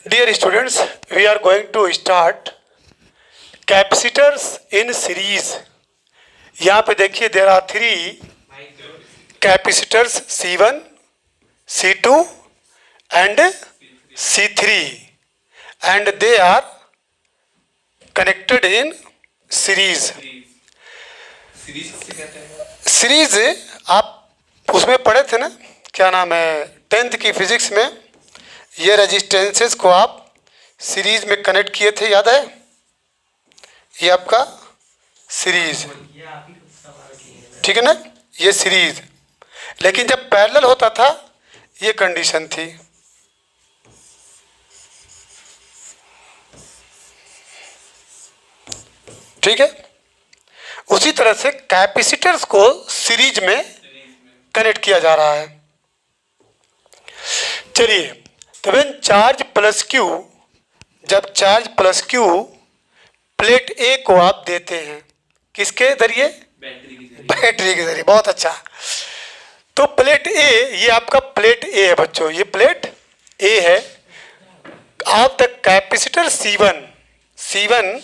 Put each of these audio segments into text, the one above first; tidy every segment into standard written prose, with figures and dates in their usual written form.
Dear students, we are going to start capacitors in series. यहाँ पे देखिए there are three capacitors C1, C2 and C3 and they are connected in series. Series आप उसमें पढ़े थे ना, क्या नाम है, 10th की फिजिक्स में ये रेजिस्टेंसेस को आप सीरीज में कनेक्ट किए थे, याद है? ये आपका सीरीज, ठीक है ना, ये सीरीज। लेकिन जब पैरेलल होता था ये कंडीशन थी, ठीक है। उसी तरह से कैपेसिटर्स को सीरीज में कनेक्ट किया जा रहा है। चलिए, तो व्हेन चार्ज प्लस क्यू, जब charge plus Q plate A को आप देते हैं, किसके जरिए? बैटरी के जरिए। बहुत अच्छा। तो प्लेट ए, ये आपका प्लेट ए है बच्चों, ये प्लेट ए है। आप द कैपेसिटर C1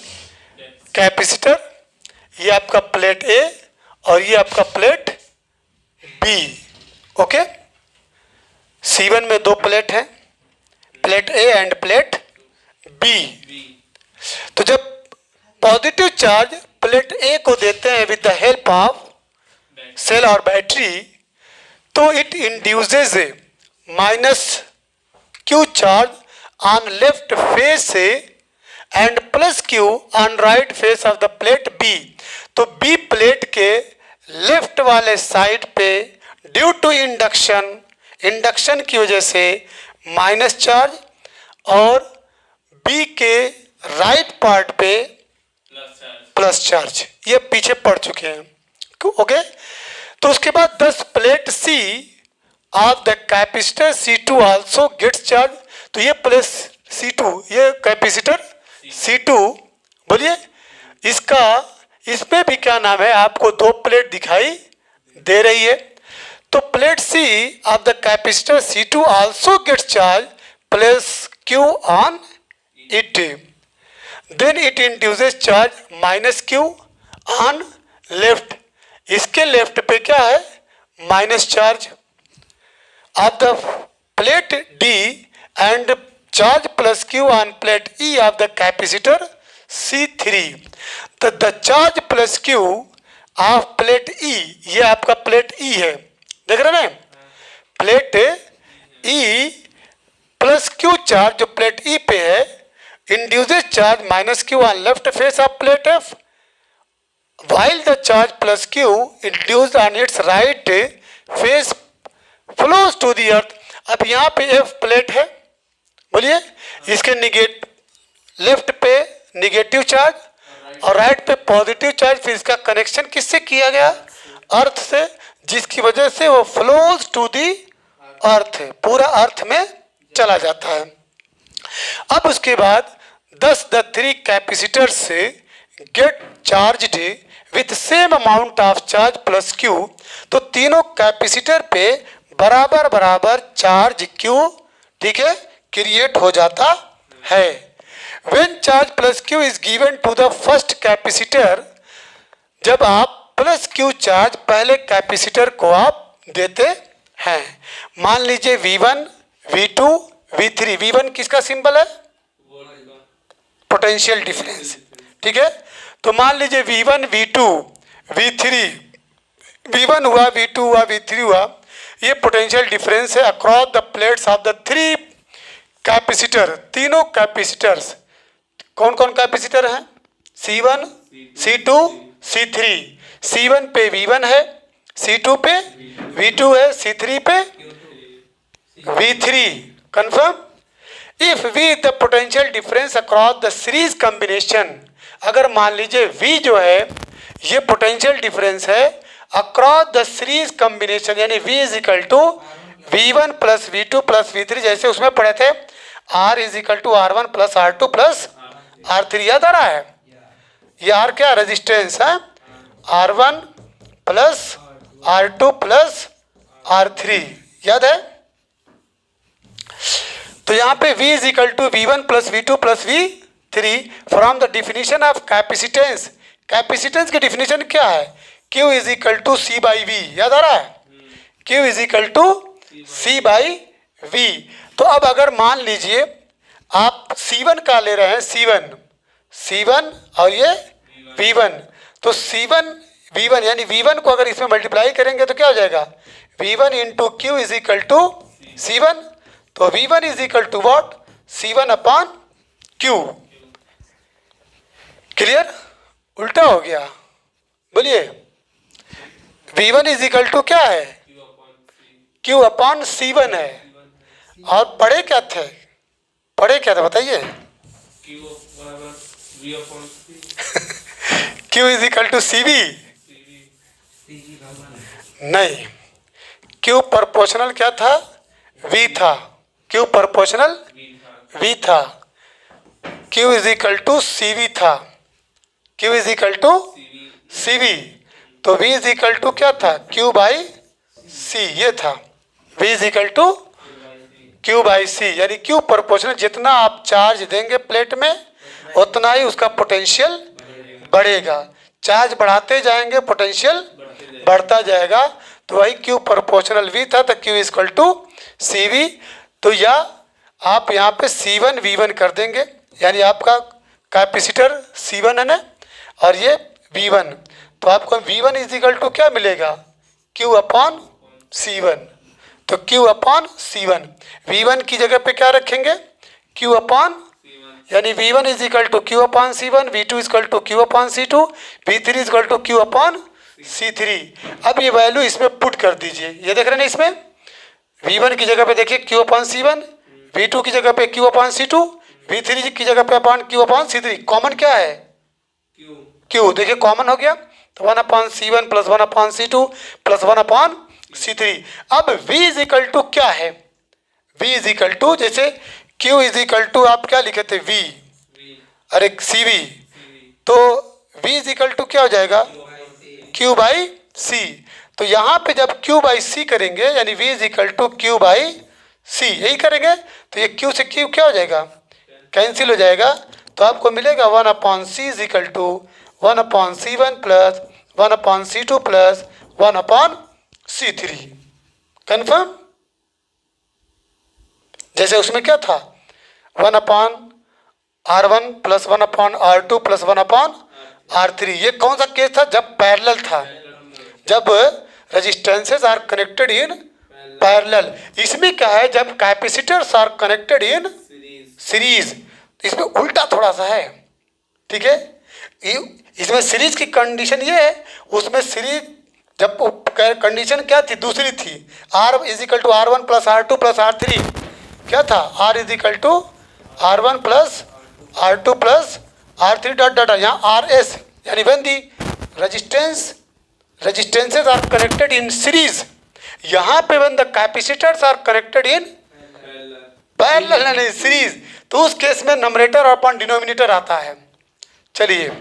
कैपेसिटर, ये आपका प्लेट ए और ये आपका प्लेट बी। ओके, C1 में दो प्लेट हैं, plate A and plate B. तो जब पॉजिटिव चार्ज प्लेट ए को देते हैं with the help of cell और बैटरी, तो it induces minus q charge on left face से and plus q on right face of the plate B. तो B plate के लेफ्ट वाले side पे ड्यू टू इंडक्शन की वजह से माइनस चार्ज और बी के राइट पार्ट पे प्लस चार्ज, ये पीछे पड़ चुके हैं। ओके, तो उसके बाद 10 plate C of the capacitor C2 also gets charge. तो ये प्लस C2, ये कैपेसिटर C2, बोलिए इसमें भी क्या नाम है, आपको दो प्लेट दिखाई दे रही है। तो plate C of the capacitor C2 also gets charge plus Q on इट, then it induces charge minus Q on left. इसके लेफ्ट पे क्या है? Minus charge of the plate D and charge plus Q on plate E of the capacitor C3। तो the charge plus Q of plate E, ये आपका plate E है, देख रहे हैं? Plate E plus Q charge जो plate E पे है induces charge minus Q on left face of plate F, while the charge plus Q induced on its right face flows to the earth। अब यहाँ पे F plate है, बोलिए, इसके left पे निगेटिव चार्ज और राइट पे पॉजिटिव चार्ज, फिर इसका कनेक्शन किससे किया गया? अर्थ से, जिसकी वजह से वो फ्लोज टू दी अर्थ, पूरा अर्थ में चला जाता है। अब उसके बाद 10 द 3 कैपेसिटर से get charged with same amount of charge plus Q। तो तीनों कैपेसिटर पे बराबर बराबर चार्ज Q, ठीक है, क्रिएट हो जाता है। When charge plus Q is given to the first capacitor, जब आप प्लस Q चार्ज पहले कैपेसिटर को आप देते हैं, मान लीजिए V1, V2, V3। V1 किसका सिंबल है? पोटेंशियल डिफरेंस, ठीक है। तो मान लीजिए V1, V2, V3, V1 हुआ, V2 हुआ, V3 हुआ, ये पोटेंशियल डिफरेंस है across the plates of the 3 capacitor. तीनों कैपेसिटर्स, कौन कौन कैपेसिटर हैं? C1, C2, C3। C1 पे V1 है, C2 पे V2 है, C3 पे V3। Confirm? If V the potential difference across the series combination, अगर मान लीजिए V जो है ये पोटेंशियल डिफरेंस है अक्रॉस द सीरीज कॉम्बिनेशन, यानी V is equal to V1 plus V2 plus V3, जैसे उसमें पढ़े थे R is equal to R1 plus R2 plus R3, याद आ रहा है? ये R क्या रेजिस्टेंस है? R1 plus R2 plus R3, याद है? तो यहाँ पे V is equal to V1 plus V2 plus V3 from the definition of capacitance. Capacitance की डिफिनीशन क्या है? Q is equal to C by V, याद आ रहा है? Q is equal to C by V। तो अब अगर मान लीजिए आप C1 का ले रहे हैं, C1 और ये V1, तो C1 V1 यानी V1 को अगर इसमें मल्टीप्लाई करेंगे तो क्या हो जाएगा? V1 into Q is equal to C1, तो V1 is equal to what? C1 upon Q। Clear? उल्टा हो गया, बोलिए। V1 इज इक्वल टू क्या है? Q अपॉन C1 है। और पढ़े क्या थे? बताइए। Q is equal to CV नहीं, Q प्रोपोर्शनल क्या था? V था। Q प्रोपोर्शनल V था। Q is equal to CV था। Q is equal to CV, तो V इज इक्वल टू क्या था? Q बाई C, ये था। V is equal to Q by C, यानी Q प्रोपोर्शनल, जितना आप चार्ज देंगे प्लेट में उतना ही उसका पोटेंशियल बढ़ेगा। चार्ज बढ़ाते जाएंगे, पोटेंशियल बढ़ता जाएगा। तो वही Q प्रोपोर्शनल V था, तो Q is equal to CV। तो या आप यहाँ पे C1 V1 कर देंगे, यानी आपका कैपेसिटर C1 है ना, और ये V1, तो आपको V1 इज इक्वल टू क्या मिलेगा? Q upon C1। तो Q अपॉन C1, V1 की जगह पे क्या रखेंगे? Q अपॉन, यानी V1 is equal to Q upon C1, V2 is equal to Q upon C2, V3 is equal to Q upon C3। अब ये वैल्यू इसमें पुट कर दीजिए। ये देख रहे हैं ना, इसमें V1 की जगह पे देखिए Q अपॉन C1, V2 की जगह पे Q अपॉन C2, V3 की जगह पे upon Q upon C3। Common क्या है? Q। देखिए कॉमन हो गया, तो 1 upon C1 plus 1 upon C2 plus 1 upon C3। अब V इज इक्वल टू क्या है? V इज इक्वल टू, जैसे Q इज इक्वल टू आप क्या लिखे थे? V, अरे CV, तो V इज इक्वल टू क्या हो जाएगा? Q by C। तो यहाँ पे जब Q बाई C करेंगे, यानी V is equal to Q by C, यही करेंगे, तो ये Q से Q क्या हो जाएगा? कैंसिल हो जाएगा। तो आपको मिलेगा 1 upon C is equal to 1 upon C1 plus 1 upon C2 plus 1 upon C3। Confirm? जैसे उसमें क्या था? 1 upon R1 plus 1 upon R2 plus 1 upon R3। ये कौन सा केस था? जब पैरेलल था, जब resistances are connected in parallel. इसमें क्या है? जब capacitors are connected in series. इसमें उल्टा थोड़ा सा है, ठीक है? इसमें सीरीज की कंडीशन ये है, उसमें सीरीज जब कंडीशन क्या थी? दूसरी थी, R is equal to R1 plus R2 plus R3। क्या था? R is equal to R1 plus R2 plus R3 dot dot, यहाँ RS, यानी when the resistances are connected in series. यहाँ पे when the capacitors are connected in parallel नहीं series, तो उस case में नंबरेटर और अपॉन डिनोमिनेटर आता है। चलिए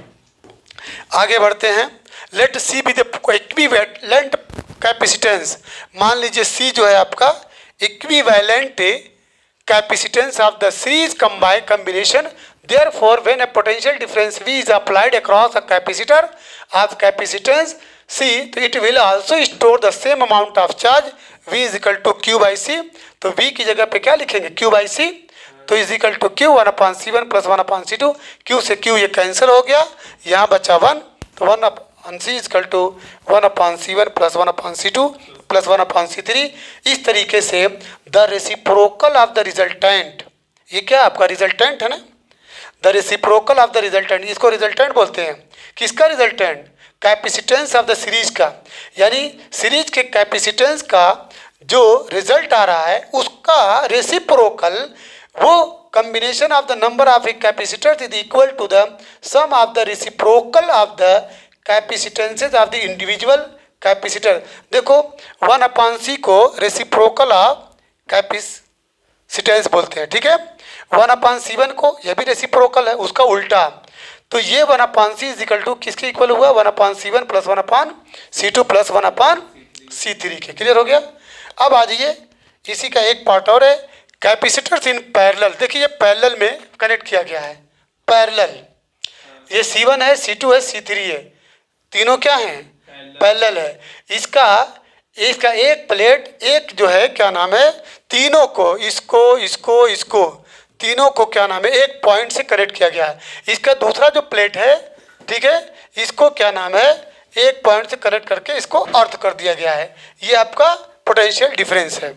आगे बढ़ते हैं। Let C be the equivalent capacitance. मान लीजिए C जो है आपका equivalent capacitance of the series combination, therefore when a potential difference V is applied across a capacitor of capacitance C, तो it will also store the same amount of charge V is equal to Q by C। तो V की जगह पे क्या लिखेंगे? Q by C, तो is equal to Q 1 upon C1 plus 1 upon C2। Q से Q ये cancel हो गया, यहाँ बचा 1, तो 1 upon C is equal to 1 upon C1 plus 1 upon C2 plus 1 upon C3। इस तरीके से the reciprocal of the resultant, ये क्या आपका रिजल्टेंट है ना, the reciprocal of the resultant, इसको रिजल्टेंट बोलते हैं। किसका resultant? Capacitance of the series का, यानी सीरीज के कैपेसिटेंस का जो रिजल्ट आ रहा है उसका रेसिप्रोकल, वो combination of the number of capacitors is equal to the sum of the reciprocal of the capacitances of the individual capacitor। देखो 1 अपॉन C को रेसिप्रोकल ऑफ कैपेसिटेंस बोलते हैं, ठीक है? 1 अपॉन C1 को, यह भी रेसिप्रोकल है, उसका उल्टा। तो ये 1 upon C is equal to किसके इक्वल हुआ? 1 upon C1 plus 1 upon C2 plus 1 upon C3 के। क्लियर हो गया? अब आ जाइए, इसी का एक पार्ट और है, कैपेसिटर्स इन पैरेलल, देखिए ये पैरेलल में कनेक्ट किया गया है, पैरेलल। ये C1 है, C2 है, C3 है, तीनों क्या हैं? पैरेलल है। इसका एक प्लेट, एक जो है क्या नाम है, तीनों को, इसको तीनों को क्या नाम है, एक पॉइंट से कनेक्ट किया गया है। इसका दूसरा जो प्लेट है, ठीक है, इसको क्या नाम है, एक पॉइंट से कनेक्ट करके इसको अर्थ कर दिया गया है। ये आपका पोटेंशियल डिफरेंस है।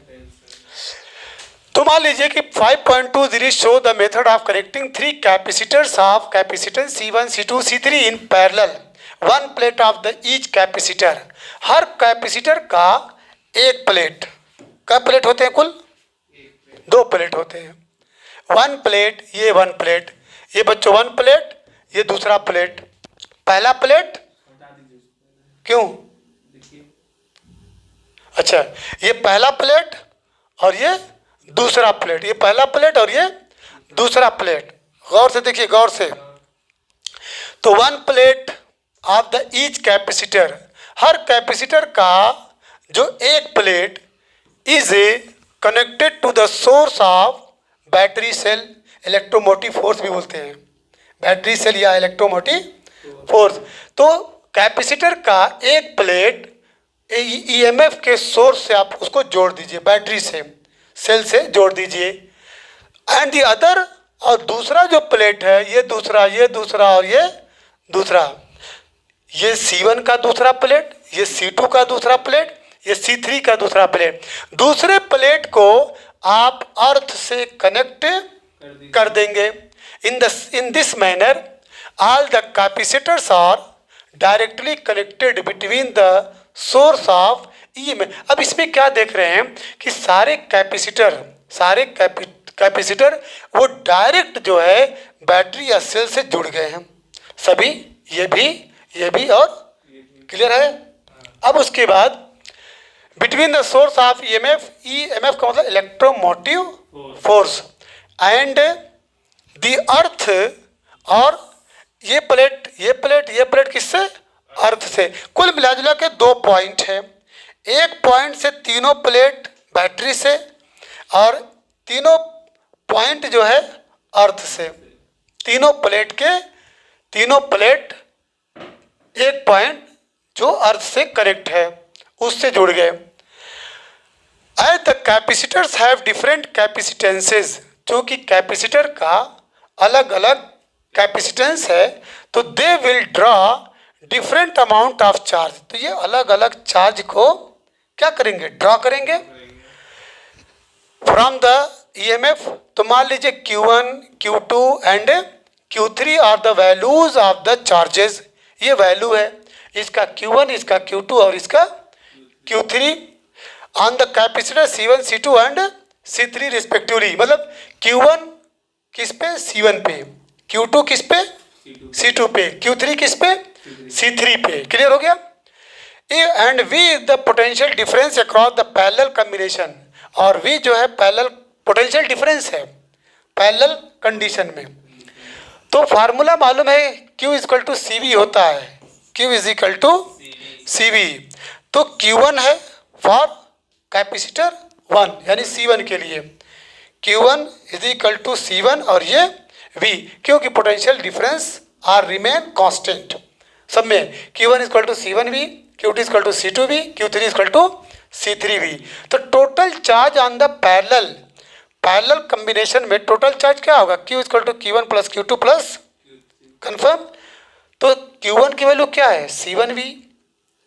तो मान लीजिए कि 5.20 show the method of connecting three capacitors of capacitance C1, C2, C3 in parallel, one plate of the each capacitor. हर कैपेसिटर का एक प्लेट, क्या प्लेट होते हैं कुल? दो प्लेट होते हैं। वन प्लेट, ये वन प्लेट, ये बच्चों वन प्लेट, ये दूसरा प्लेट। पहला प्लेट क्यों? अच्छा, ये पहला प्लेट और ये दूसरा प्लेट, ये पहला प्लेट और ये दूसरा प्लेट। गौर से देखिए, गौर से। तो one plate of the each capacitor, हर कैपेसिटर का जो एक plate is connected to the source of battery cell, electromotive force भी बोलते हैं, बैटरी सेल या इलेक्ट्रोमोटिव फोर्स। तो कैपेसिटर का एक प्लेट ईएमएफ के सोर्स से आप उसको जोड़ दीजिए, बैटरी से, सेल से जोड़ दीजिए। एंड दी अदर, और दूसरा जो प्लेट है, ये दूसरा और ये दूसरा, ये C1 का दूसरा प्लेट, ये C2 का दूसरा प्लेट, ये C3 का दूसरा प्लेट। दूसरे प्लेट को आप अर्थ से कनेक्ट कर देंगे। In this manner all the capacitors are directly connected between the source of EMF. अब इसमें क्या देख रहे हैं कि सारे कैपेसिटर वो डायरेक्ट जो है बैटरी या सेल से जुड़ गए हैं सभी, ये भी और क्लियर है। अब उसके बाद between the source of EMF, EMF का मतलब electromotive force, and the earth, और ये प्लेट किससे? अर्थ से। कुल मिला जुला के दो पॉइंट है। एक पॉइंट से तीनों प्लेट बैटरी से, और तीनों पॉइंट जो है अर्थ से। तीनों प्लेट एक पॉइंट जो अर्थ से कनेक्ट है उससे जुड़ गए। As the capacitors have different capacitances, क्योंकि कैपेसिटर का अलग अलग कैपेसिटेंस है, तो they will draw different amount of charge. तो ये अलग अलग चार्ज को क्या करेंगे? ड्रॉ करेंगे फ्रॉम द ईएमएफ। तो मान लीजिए Q1, Q2 and Q3 are the values of the charges. ये वैल्यू है इसका Q1, इसका Q2 और इसका Q3 on the capacitor C1, C2 and C3 respectively. मतलब Q1 किस पे? C1 पे, Q2 किस पे? C2 पे, Q3 किस पे? C3 पे। क्लियर हो गया? And V the potential difference across the parallel combination, और V जो है पैरेलल पोटेंशियल डिफरेंस है पैरेलल कंडीशन में। तो फार्मूला मालूम है, Q इक्वल टू CV होता है, Q is equal to CV। तो Q1 है फॉर कैपेसिटर 1 यानी C1 के लिए, Q1 is equal to C1 और ये V, क्योंकि potential difference are remain constant सब में। Q1 equal to C1V, Q2 equal to C2V, Q3 equal to C3V। तो total charge on the parallel combination में टोटल चार्ज क्या होगा? Q equal to Q1 plus Q2 plus, confirm. तो Q1 की value क्या है? C1V।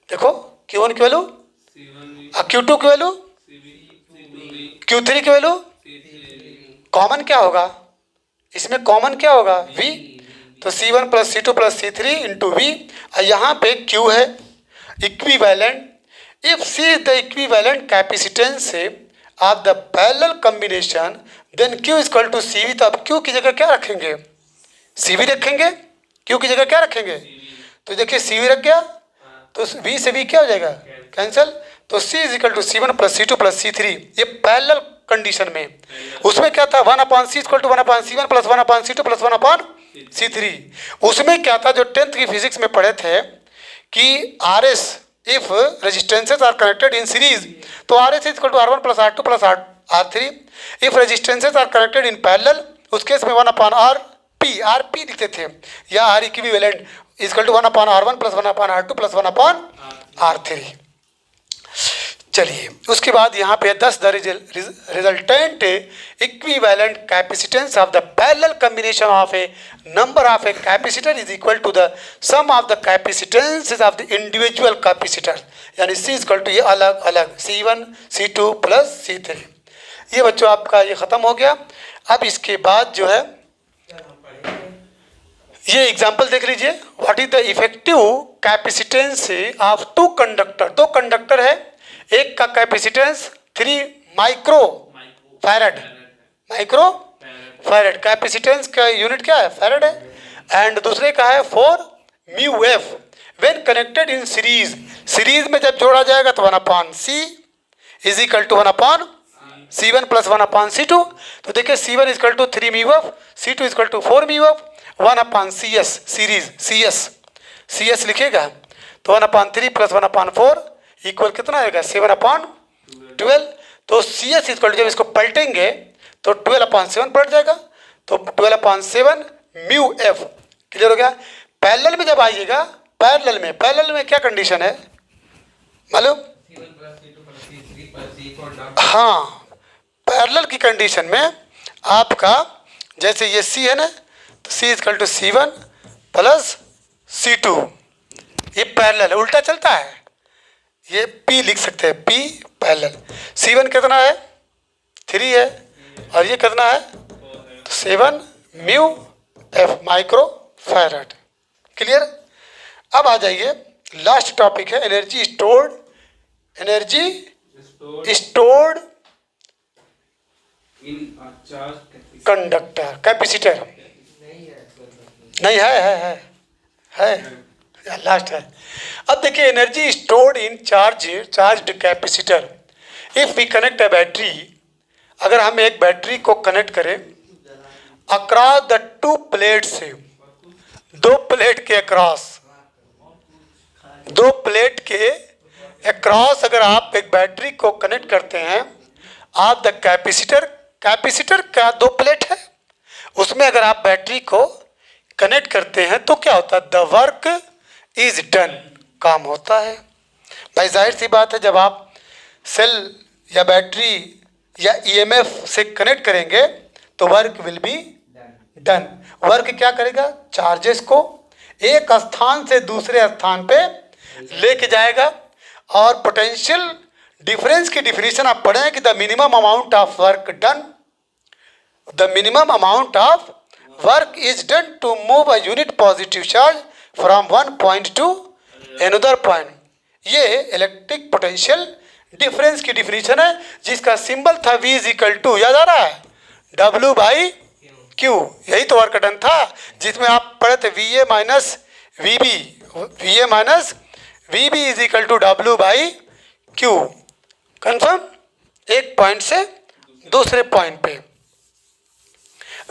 देखो Q1 की वैल्यू, Q2 की वैल्यू, Q3 की वैल्यू, कॉमन क्या होगा इसमें? कॉमन क्या होगा? V। तो C1 plus C2 plus C3 into V। यहाँ पे Q है equivalent. If C is the equivalent capacitance of the parallel combination then Q equal to CV। तो अब Q की जगह क्या रखेंगे? CV रखेंगे। Q की जगह क्या रखेंगे? तो देखिए CV रख गया, तो V से V क्या हो जाएगा? कैंसिल। तो C is equal to C1 plus C2 plus C3। ये पैरेलल कंडीशन में, उसमें क्या था? 1/C equal to 1/C1 plus 1/C2 plus 1/C3। उसमें क्या था जो 10th की फिजिक्स में पढ़े थे कि RS if resistances are connected in series, तो RS is equal to R1 plus R2 plus R3। If resistances are connected in parallel, उस केस में 1/RP, RP लिखते थे, या R equivalent equal to 1/R1 plus 1/R2 plus 1/R3। चलिए उसके बाद यहाँ पे 10 the resultant equivalent capacitance of the parallel combination of a number of a capacitor is equal to the sum of the कैपेसिटेंसेस of the individual capacitor, यानी C equal to ये अलग अलग C1 C2 plus C3। ये बच्चों आपका ये ख़त्म हो गया। अब इसके बाद जो है ये एग्जाम्पल देख लीजिए। What is the effective capacitance of two conductor, दो कंडक्टर है, एक का capacitance 3 micro farad, micro farad capacitance का यूनिट क्या है, फैरड है, एंड दूसरे का है 4 mu F. When connected in series, series में जब जोड़ा जाएगा तो 1/C is equal to 1/C1 plus 1/C2। तो देखिए C1 is equal to 3 mu F, C2 is equal to 4 mu F, 1/CS series CS लिखेगा तो 1/3 प्लस 1/4 इक्वल कितना आएगा 7/12। तो CS इक्वल जब इसको पलटेंगे तो 12/7 पलट जाएगा, तो 12/7 म्यू एफ। क्लियर हो गया। पैरेलल में जब आइएगा, पैरेलल में क्या कंडीशन है मालूम? हाँ, पैरेलल की कंडीशन में आपका जैसे ये C है ना, तो C equal to C1 plus C2, ये पैरेलल है, उल्टा चलता है, ये P लिख सकते हैं, P पैरेलल। C1 कितना है 3 है, और ये कितना है 7 mu F micro farad. Clear. अब आ जाइए लास्ट टॉपिक है एनर्जी स्टोर्ड, कंडक्टर कैपेसिटर। नहीं है लास्ट है। अब देखिए energy stored in charged capacitor. If we connect a battery, अगर हम एक बैटरी को कनेक्ट करें अक्रॉस द 2 प्लेट से, 2 प्लेट के अक्रॉस, 2 प्लेट के अक्रॉस अगर आप एक बैटरी को कनेक्ट करते हैं, आप द कैपेसिटर का 2 प्लेट है, उसमें अगर आप बैटरी को कनेक्ट करते हैं तो क्या होता है, द वर्क इज डन, काम होता है। भाई जाहिर सी बात है, जब आप सेल या बैटरी या ईएमएफ से कनेक्ट करेंगे तो work will be done. Work क्या करेगा, चार्जेस को एक स्थान से दूसरे स्थान पे लेके जाएगा। और पोटेंशियल डिफरेंस की डिफिनीशन आप पढ़ें कि the minimum amount of work done, the minimum amount of work is done to move a unit positive charge from one point to another point. ये इलेक्ट्रिक पोटेंशियल डिफरेंस की definition है, जिसका symbol था V is equal to, याद आ रहा है, W/Q। यही तो वर्क डन था, जिसमें आप पढ़े थे VA minus VB is equal to W/Q। Confirm. एक पॉइंट से दूसरे पॉइंट पे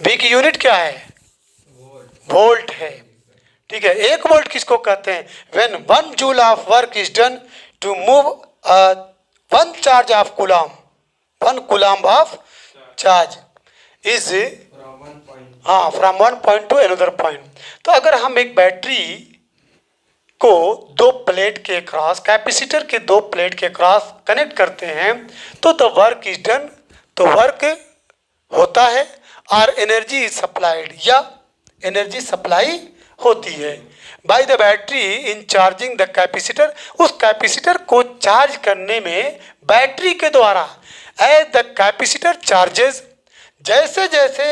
V की यूनिट क्या है, वोल्ट है। ठीक है, 1 वोल्ट किसको कहते हैं, when 1 joule of work is done to move 1 charge of coulomb, 1 coulomb of charge is from one point to another point. तो अगर हम एक बैटरी को 2 प्लेट के क्रॉस, कैपेसिटर के 2 प्लेट के क्रॉस कनेक्ट करते हैं तो द वर्क इज डन, तो वर्क होता है और एनर्जी इज सप्लाइड, या एनर्जी सप्लाई होती है bye the battery in charging the capacitor. उस कैपेसिटर को चार्ज करने में बैटरी के द्वारा, एज द कैपेसिटर चार्जेस, जैसे जैसे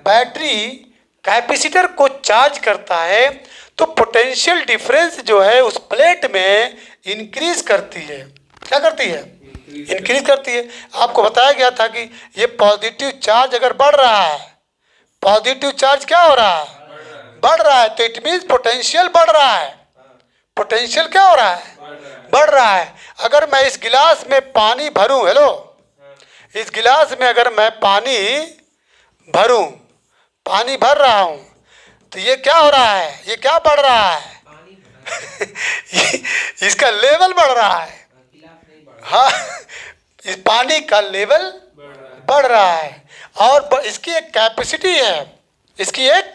बैटरी कैपेसिटर को चार्ज करता है तो पोटेंशियल डिफरेंस जो है उस प्लेट में इंक्रीज करती है। क्या करती है, इंक्रीज करती है। आपको बताया गया था कि ये पॉजिटिव चार्ज अगर बढ़ रहा है, पॉजिटिव चार्ज क्या हो रहा है, बढ़ रहा है, तो इट मीन्स पोटेंशियल बढ़ रहा है। पोटेंशियल क्या हो रहा है, बढ़ रहा है। अगर मैं इस गिलास में पानी भरूं, हेलो, इस गिलास में अगर मैं पानी भरूं, पानी भर रहा हूं, तो ये क्या हो रहा है, ये क्या बढ़ रहा है इसका लेवल बढ़ रहा है। हाँ, इस पानी का लेवल बढ़ रहा है और इसकी एक कैपेसिटी है, इसकी एक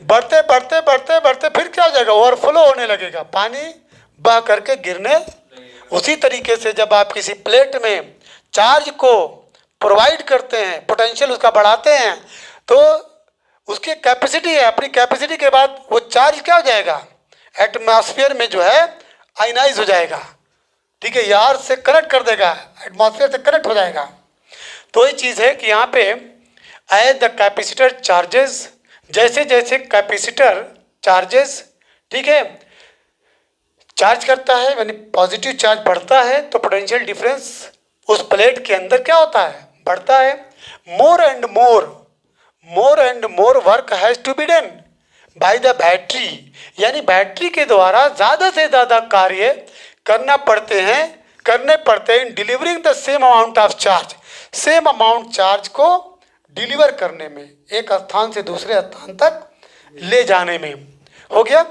बढ़ते बढ़ते बढ़ते बढ़ते फिर क्या हो जाएगा, ओवरफ्लो होने लगेगा, पानी बह करके गिरने। उसी तरीके से जब आप किसी प्लेट में चार्ज को प्रोवाइड करते हैं, पोटेंशियल उसका बढ़ाते हैं, तो उसकी कैपेसिटी है, अपनी कैपेसिटी के बाद वो चार्ज क्या हो जाएगा, एटमॉस्फेयर में जो है आयनाइज हो जाएगा, ठीक है, यार से कनेक्ट कर देगा, एटमॉस्फेयर से कनेक्ट हो जाएगा। तो ये चीज़ है कि यहाँ पे एज द कैपेसिटर चार्जेस, जैसे जैसे कैपेसिटर चार्जेस, ठीक है, चार्ज करता है यानी पॉजिटिव चार्ज बढ़ता है तो पोटेंशियल डिफरेंस उस प्लेट के अंदर क्या होता है, बढ़ता है। More and more work has to be done by the battery, यानी बैटरी के द्वारा ज़्यादा से ज़्यादा कार्य करने पड़ते हैं in delivering the same amount of charge, same amount charge को डिलीवर करने में, एक स्थान से दूसरे स्थान तक ले जाने में। हो गया।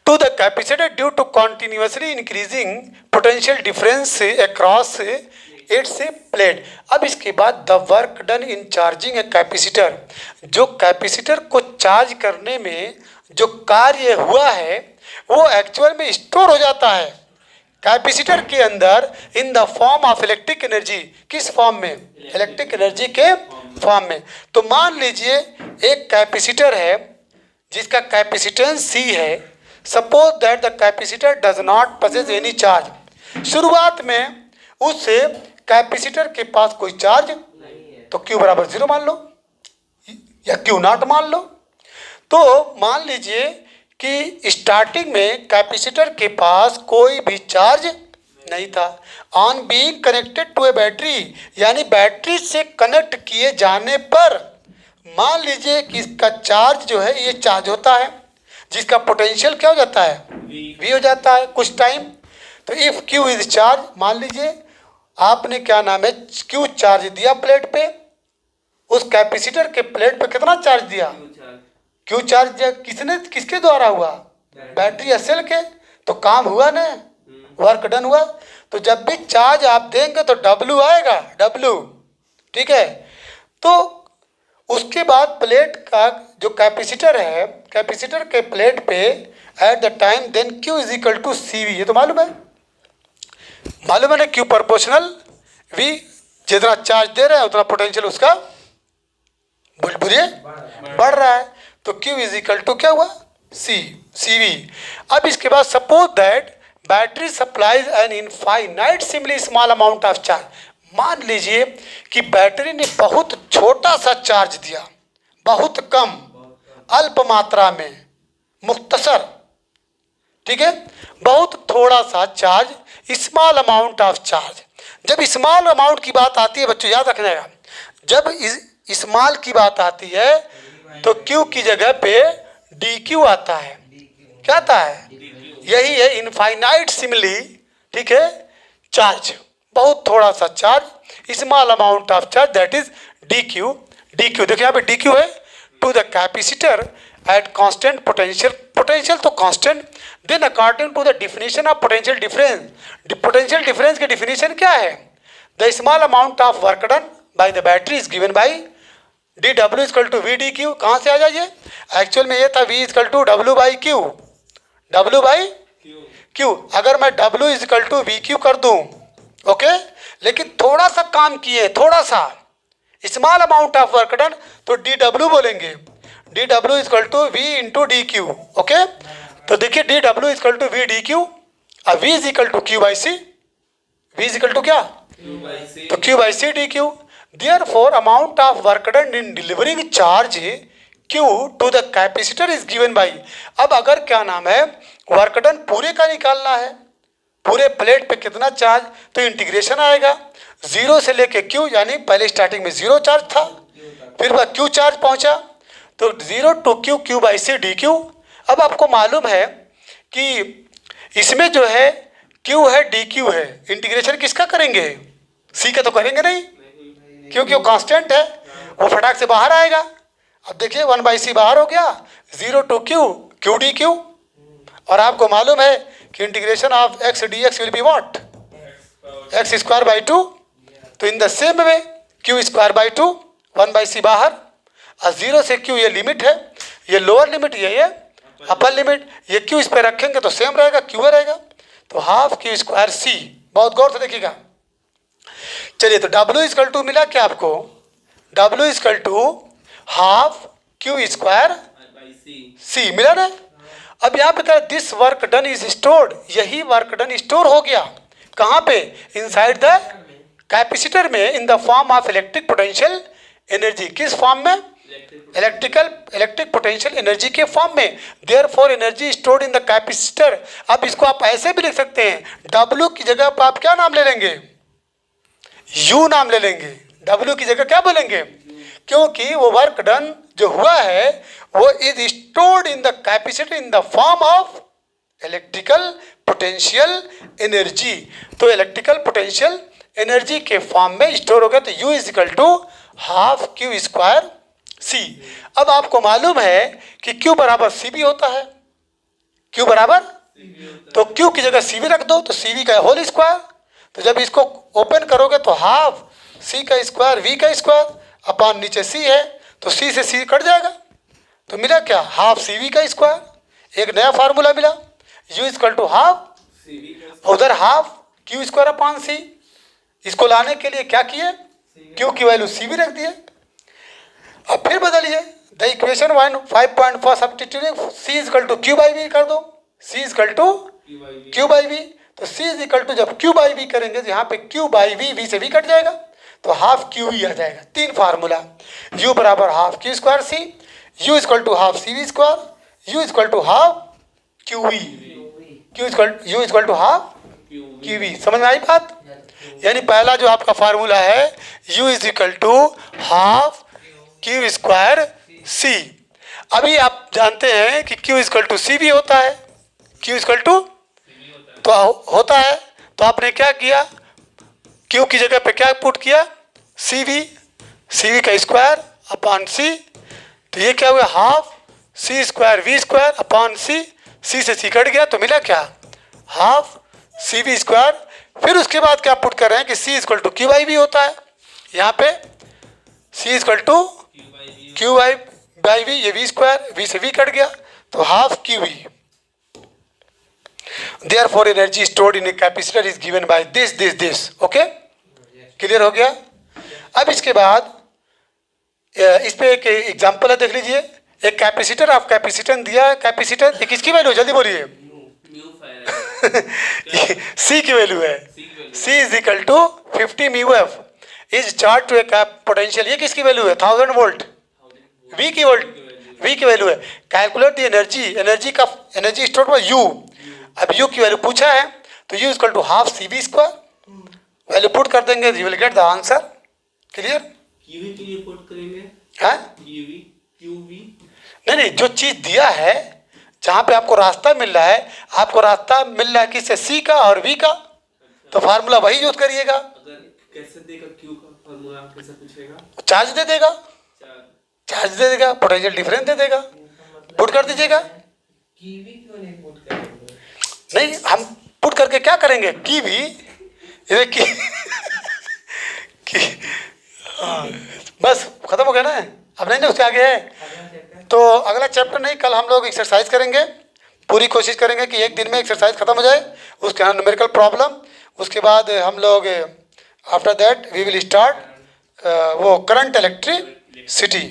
To the capacitor due to continuously increasing potential difference across its plate. अब इसके बाद the work done in charging a capacitor, जो कैपेसिटर को चार्ज करने में जो कार्य हुआ है वो एक्चुअल में स्टोर हो जाता है कैपेसिटर के अंदर इन the form of electric energy. किस फॉर्म में, इलेक्ट्रिक एनर्जी के फॉर्म में। तो मान लीजिए एक कैपेसिटर है जिसका कैपेसिटेंस C है, suppose that the capacitor does not possess any charge. शुरुआत में उस कैपेसिटर के पास कोई चार्ज तो Q बराबर 0 मान लो या Q नॉट मान लो। तो मान लीजिए कि स्टार्टिंग में कैपेसिटर के पास कोई भी चार्ज नहीं था। On being connected to a battery, यानी बैटरी से कनेक्ट किए जाने पर मान लीजिए कि इसका चार्ज जो है ये चार्ज होता है, जिसका पोटेंशियल क्या हो जाता है, V हो जाता है कुछ टाइम। तो इफ Q इज चार्ज, मान लीजिए आपने क्या नाम है Q चार्ज दिया प्लेट पे, उस कैपेसिटर के प्लेट पे कितना चार्ज दिया, Q चार्ज किसने, किसके द्वारा हुआ, बैटरी या सेल के। तो काम हुआ ना, वर्क डन हुआ। तो जब भी चार्ज आप देंगे तो W आएगा, W, ठीक है। तो उसके बाद प्लेट का जो कैपेसिटर है, कैपेसिटर के प्लेट पे at the time then Q is equal to CV, ये तो मालूम है ना, Q प्रोपोर्शनल V, जितना चार्ज दे रहे हैं उतना पोटेंशियल उसका बुझिए बढ़ रहा है। तो Q इज इक्वल टू क्या हुआ, CV। अब इसके बाद suppose that battery supplies an infinitesimally small amount of charge. मान लीजिए कि बैटरी ने बहुत छोटा सा चार्ज दिया, बहुत कम, अल्प मात्रा में, मुख्तसर, ठीक है, बहुत थोड़ा सा charge, small amount of charge. जब स्मॉल अमाउंट की बात आती है बच्चों याद रखना है, जब स्मॉल की बात आती है तो Q की जगह पे DQ आता है। क्या आता है, यही है इनफाइनाइट सिमली, ठीक है, चार्ज, बहुत थोड़ा सा charge, small amount of charge, that is DQ। देखिए यहाँ पे DQ है, to the capacitor at constant potential, potential तो constant. Then according to the definition of potential difference, potential difference की डिफिनेशन क्या है, the small amount of work done by the battery is given by dW equal to VDQ। कहाँ से आ जाइए, actual में ये था V equal to W by Q, W by Q। अगर मैं W इक्वल टू VQ कर दूँ, ओके, लेकिन थोड़ा सा काम किए, थोड़ा सा small amount of work done, तो DW बोलेंगे, DW equal to V into DQ, okay. तो देखिए DW इक्वल टू VDQ और V is equal to Q by C, V is equal to क्या, तो Q by C DQ। Therefore, amount of work done in delivering charge Q to the capacitor is given by। अब अगर क्या नाम है work done पूरे का निकालना है, पूरे प्लेट पे कितना चार्ज, तो इंटीग्रेशन आएगा 0 से लेके Q, यानी पहले स्टार्टिंग में 0 चार्ज था, फिर वह Q चार्ज पहुंचा, तो 0 to Q, Q by C DQ। अब आपको मालूम है कि इसमें जो है Q है DQ है, इंटीग्रेशन किसका करेंगे, C का तो करेंगे नहीं, क्योंकि वो कांस्टेंट है, वो फटाक से बाहर आएगा। अब देखिए 1/C बाहर हो गया, 0 टू Q, Q DQ। और आपको मालूम है कि integration of x dx will be what, x² by 2, तो in the same way Q square by 2, 1/c बाहर, और 0 से q ये लिमिट है, ये लोअर लिमिट, ये अपर लिमिट, ये q इस पर रखेंगे तो सेम रहेगा, q रहेगा, तो हाफ क्यू स्क्वायर c। बहुत गौर से देखिएगा। चलिए, तो W इक्वल टू मिला क्या आपको? W equal to half Q square c मिला ना। अब यहाँ पे कह this work done is stored, यही वर्क डन स्टोर हो गया कहाँ पे? इनसाइड द कैपेसिटर में, in the form of electric potential energy. किस फॉर्म में? इलेक्ट्रिक पोटेंशियल एनर्जी के फॉर्म में। Therefore energy stored in the capacitor. अब इसको आप ऐसे भी लिख सकते हैं, W की जगह पर आप क्या नाम ले लेंगे? U नाम ले लेंगे। W की जगह क्या बोलेंगे? क्योंकि वो वर्क डन जो हुआ है वो is stored in the capacitor in the form of electrical potential energy. तो इलेक्ट्रिकल पोटेंशियल एनर्जी के फॉर्म में स्टोर हो गया, तो U is equal to half Q square C। अब आपको मालूम है कि Q बराबर CV होता है, Q बराबर, तो Q की जगह CV रख दो, तो CV का होल स्क्वायर। तो जब इसको ओपन करोगे तो हाफ C का स्क्वायर V का स्क्वायर अपॉन नीचे C है, तो C से C कट जाएगा, तो मिला क्या? हाफ CV का स्क्वायर। एक नया फार्मूला मिला, U इक्वल टू हाफ, उधर half Q square upon C। इसको लाने के लिए क्या किए? Q की वैल्यू CV रख दिए। अब फिर बदलिए the equation 5.4 substituting C equal to Q by V कर दो, C equal to Q by V। तो C इक्वल टू जब Q बाई V करेंगे तो यहाँ पे Q बाई V, V से V कट जाएगा, तो हाफ QV आ जाएगा। तीन फार्मूला, U बराबर half Q square C, U equal to half CV square, U equal to half QV, U equal to half QV। समझ में आई बात? यानी पहला जो आपका फार्मूला है U is equal to half Q square C। अभी आप जानते हैं कि Q इक्वल टू C भी होता है, Q इक्वल टू तो होता है, तो आपने क्या किया? Q की जगह पे क्या पुट किया? CV का स्क्वायर अपॉन C। तो ये क्या हुआ? Half C square V square upon C से C कट गया, तो मिला क्या? Half CV square. फिर उसके बाद क्या पुट कर रहे हैं कि C equal to Q by V होता है, यहाँ पे C equal to Q by V, ये V स्क्वायर, V से V कट गया, तो half QV। Therefore energy stored in a capacitor is given by this। Okay, clear हो गया? अब इसके बाद इस पे एक एग्जांपल है, देख लीजिए। एक कैपेसिटर, आप कैपेसिटर दिया है, कैपेसिटर ये किसकी वैल्यू? जल्दी बोलिए। C की वैल्यू है, C is equal to 50 mu F is charge to a potential. ये किसकी वैल्यू है? 1000 वोल्ट। V की वैल्यू है। Calculate the energy stored by U। अब U की वैल्यू पूछा है, तो U equal to half CV square. Value put कर देंगे, you will get the answer. Clear? QV के लिए पुट करेंगे। हाँ, QV नहीं, जो चीज दिया है, जहाँ पे आपको रास्ता मिल रहा है, आपको रास्ता मिल रहा है किससे? C का और V का, तो फार्मूला वही यूज करिएगा। अगर कैसे देगा Q का फार्मूला, कैसे पूछेगा? चार्ज दे देगा, पोटेंशियल डिफरेंस दे देगा, पुट कर दीजिएगा। QV क्यों नहीं पुट करेंगे? नहीं, हम पुट करके क्या करेंगे? की भी ये बस खत्म हो गया ना। अब नहीं ना उसके आगे है, तो अगला चैप्टर नहीं, कल हम लोग एक्सरसाइज करेंगे। पूरी कोशिश करेंगे कि एक दिन में एक्सरसाइज खत्म हो जाए, उसके बाद न्यूमेरिकल प्रॉब्लम, उसके बाद हम लोग after that we will start वो करंट इलेक्ट्रिसिटी।